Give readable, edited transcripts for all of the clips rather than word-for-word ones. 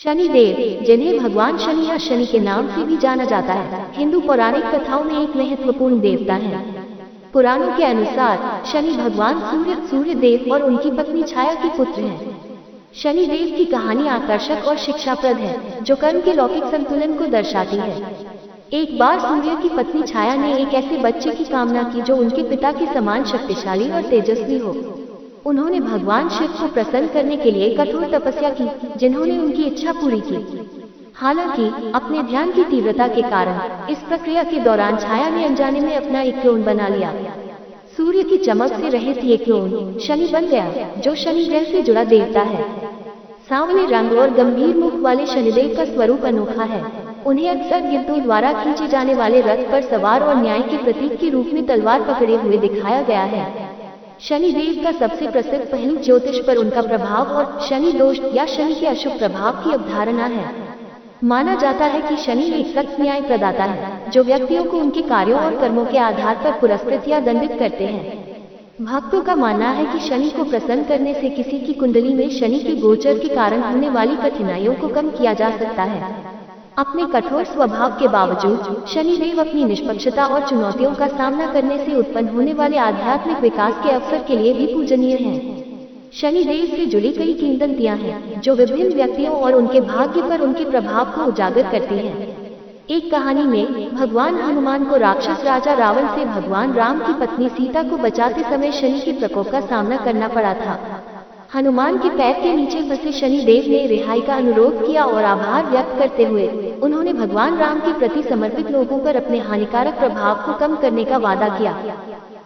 शनिदेव, जिन्हें भगवान शनि या शनि के नाम से भी जाना जाता है, हिंदू पौराणिक कथाओं में एक महत्वपूर्ण देवता है। पुराणों के अनुसार शनि भगवान सूर्य देव और उनकी पत्नी छाया के पुत्र हैं। शनिदेव की कहानी आकर्षक और शिक्षाप्रद है, जो कर्म के लौकिक संतुलन को दर्शाती है। एक बार सूर्य की पत्नी छाया ने एक ऐसे बच्चे की कामना की जो उनके पिता के समान शक्तिशाली और तेजस्वी हो। उन्होंने भगवान शिव को प्रसन्न करने के लिए कठोर तपस्या की, जिन्होंने उनकी इच्छा पूरी की। हालांकि अपने ध्यान की तीव्रता के कारण इस प्रक्रिया के दौरान छाया ने अनजाने में अपना एक क्लोन बना लिया। सूर्य की चमक से रहित ये क्लोन शनि बन गया, जो शनि ग्रह से जुड़ा देवता है। सांवले रंग और गंभीर मुख वाले शनिदेव का स्वरूप अनोखा है। उन्हें अक्सर गिद्धों द्वारा खींचे जाने वाले रथ पर सवार और न्याय के प्रतीक के रूप में तलवार पकड़े हुए दिखाया गया है। शनिदेव का सबसे प्रसिद्ध पहलू ज्योतिष पर उनका प्रभाव और शनि दोष या शनि के अशुभ प्रभाव की अवधारणा है। माना जाता है कि शनि एक सख्त न्याय प्रदाता है, जो व्यक्तियों को उनके कार्यों और कर्मों के आधार पर पुरस्कृत या दंडित करते हैं। भक्तों का मानना है कि शनि को प्रसन्न करने से किसी की कुंडली में शनि के गोचर के कारण होने वाली कठिनाइयों को कम किया जा सकता है। अपने कठोर स्वभाव के बावजूद शनिदेव अपनी निष्पक्षता और चुनौतियों का सामना करने से उत्पन्न होने वाले आध्यात्मिक विकास के अवसर के लिए भी पूजनीय हैं। शनिदेव से जुड़ी कई किंवदंतियां हैं, जो विभिन्न व्यक्तियों और उनके भाग्य पर उनके प्रभाव को उजागर करती हैं। एक कहानी में भगवान हनुमान को राक्षस राजा रावण से भगवान राम की पत्नी सीता को बचाते समय शनि के प्रकोप का सामना करना पड़ा था। हनुमान के पैर के नीचे फंसे शनिदेव ने रिहाई का अनुरोध किया और आभार व्यक्त करते हुए उन्होंने भगवान राम के प्रति समर्पित लोगों पर अपने हानिकारक प्रभाव को कम करने का वादा किया।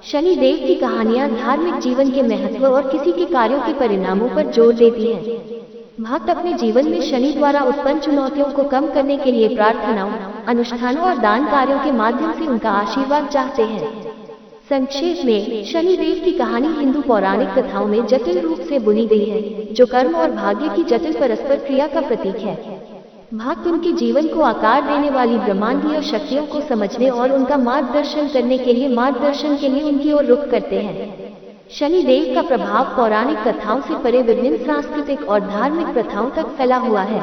शनिदेव की कहानियां धार्मिक जीवन के महत्व और किसी के कार्यों के परिणामों पर जोर देती हैं। भक्त अपने जीवन में शनि द्वारा उत्पन्न चुनौतियों को कम करने के लिए प्रार्थनाओं, अनुष्ठानों और दान कार्यों के माध्यम से उनका आशीर्वाद चाहते हैं। संक्षेप में, शनिदेव की कहानी हिंदू पौराणिक कथाओं में जटिल रूप से बुनी गई है, जो कर्म और भाग्य की जटिल परस्पर क्रिया का प्रतीक है। भक्त उनके जीवन को आकार देने वाली ब्रह्मांडीय शक्तियों को समझने और उनका मार्गदर्शन के लिए उनकी ओर रुख करते हैं। शनिदेव का प्रभाव पौराणिक कथाओं से परे विभिन्न सांस्कृतिक और धार्मिक प्रथाओं तक फैला हुआ है।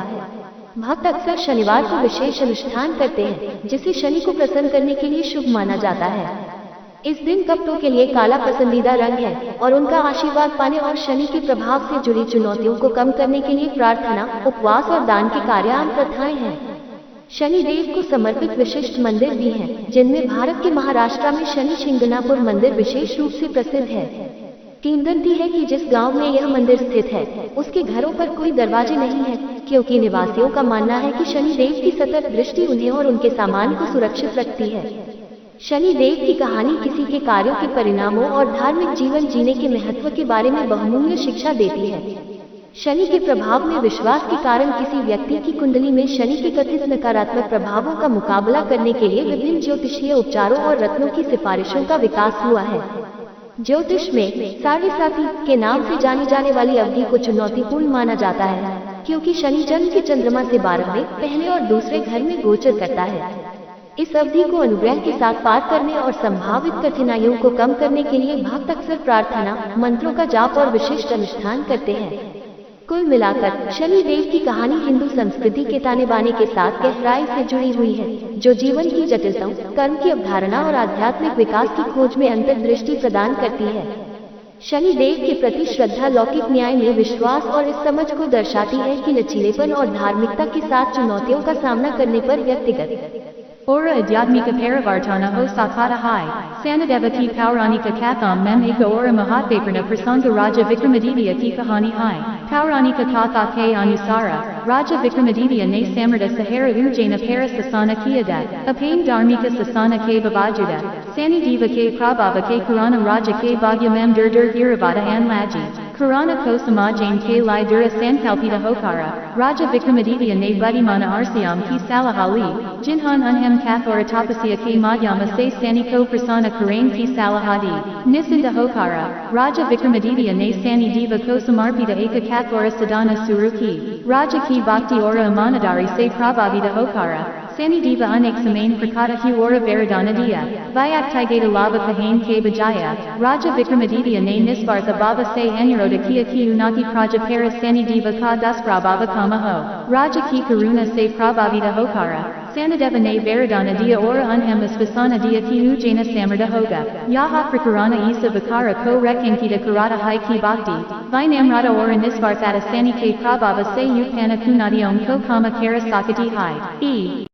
भक्त अक्सर शनिवार को विशेष अनुष्ठान करते हैं, जिसे शनि को प्रसन्न करने के लिए शुभ माना जाता है। इस दिन कप्तों के लिए काला पसंदीदा रंग है और उनका आशीर्वाद पाने और शनि के प्रभाव से जुड़ी चुनौतियों को कम करने के लिए प्रार्थना, उपवास और दान के कार्य आम प्रथाएं हैं। शनिदेव को समर्पित विशिष्ट मंदिर भी हैं, जिनमें भारत के महाराष्ट्र में शनि शिंगणापुर मंदिर विशेष रूप से प्रसिद्ध है। किंवदंती है कि जिस गांव में यह मंदिर स्थित है, उसके घरों पर कोई दरवाजे नहीं है, क्योंकि निवासियों का मानना है कि शनिदेव की सतत दृष्टि उन्हें और उनके सामान को सुरक्षित रखती है। शनिदेव की कहानी किसी के कार्यों के परिणामों और धार्मिक जीवन जीने के महत्व के बारे में बहुमूल्य शिक्षा देती है। शनि के प्रभाव में विश्वास के कारण किसी व्यक्ति की कुंडली में शनि के कथित नकारात्मक प्रभावों का मुकाबला करने के लिए विभिन्न ज्योतिषीय उपचारों और रत्नों की सिफारिशों का विकास हुआ है। ज्योतिष में साढ़े साथी के नाम से जानी जाने वाली अवधि को चुनौतीपूर्ण माना जाता है, क्योंकि शनि जन्म के चंद्रमा से 12वें, पहले और दूसरे घर में गोचर करता है। इस अवधि को अनुग्रह के साथ पार करने और संभावित कठिनाइयों को कम करने के लिए भक्त अक्सर प्रार्थना, मंत्रों का जाप और विशिष्ट अनुष्ठान करते हैं। कुल मिलाकर शनिदेव की कहानी हिंदू संस्कृति के ताने बाने के साथ गहराई से जुड़ी हुई है, जो जीवन की जटिलताओं, कर्म की अवधारणा और आध्यात्मिक विकास की खोज में अंतर्दृष्टि प्रदान करती है। शनिदेव के प्रति श्रद्धा लौकिक न्याय में विश्वास और इस समझ को दर्शाती है कि लचीलेपन और धार्मिकता के साथ चुनौतियों का सामना करने पर व्यक्तिगत Ora Adhyatmika Parivartana O Sakata Hai, Sanadevaki Pauranika Katham Mem Ego Ora Mahatvaprana Prasanga Raja Vikramaditya Ki Kahani Hai, Pauranika Katha Ke Anusara, Raja Vikramaditya Ne Samrita Sahara Ujjaina Parasasana Kiyadat, Apane Dharmika Sasana Ke Babajuda, Sani Diva Ke Prabhava Ke Kurana Raja Ke Bhagyamam Dur Giravada An Laji. Kurana ko samajain ke lai dura sankalpita hokara, Raja Vikramaditya ne budimana arsyam ki salahali, Jinhan unhem kathora tapasya ke madhyama se sani ko prasana karain ki salahadi, Nisinda hokara, Raja Vikramaditya ne sani diva ko samarpita eka kathora sadana suruki, Raja ki bhakti ora amanadari se prabhavita hokara, Sani diva unik samain prakata huora varadanadia, Vyaktigata lava kahain ke bajaya, Raja Vikramaditya ne nisvartha baba se aniroda kia ki unaki praja paris Sani diva ka das prabhava kamaho, Raja ki karuna se prabhavita hokara, Sanadeva ne varadana dia ora unhemas vasana dia ki ujana samrda hoga, Yaha prakarana isa vakara ko rekankita karata hai ki bhakti, Vinamrata ora nisvarthata Sani ke prabhava se upana kunadion ko kama kara sakati hai, e.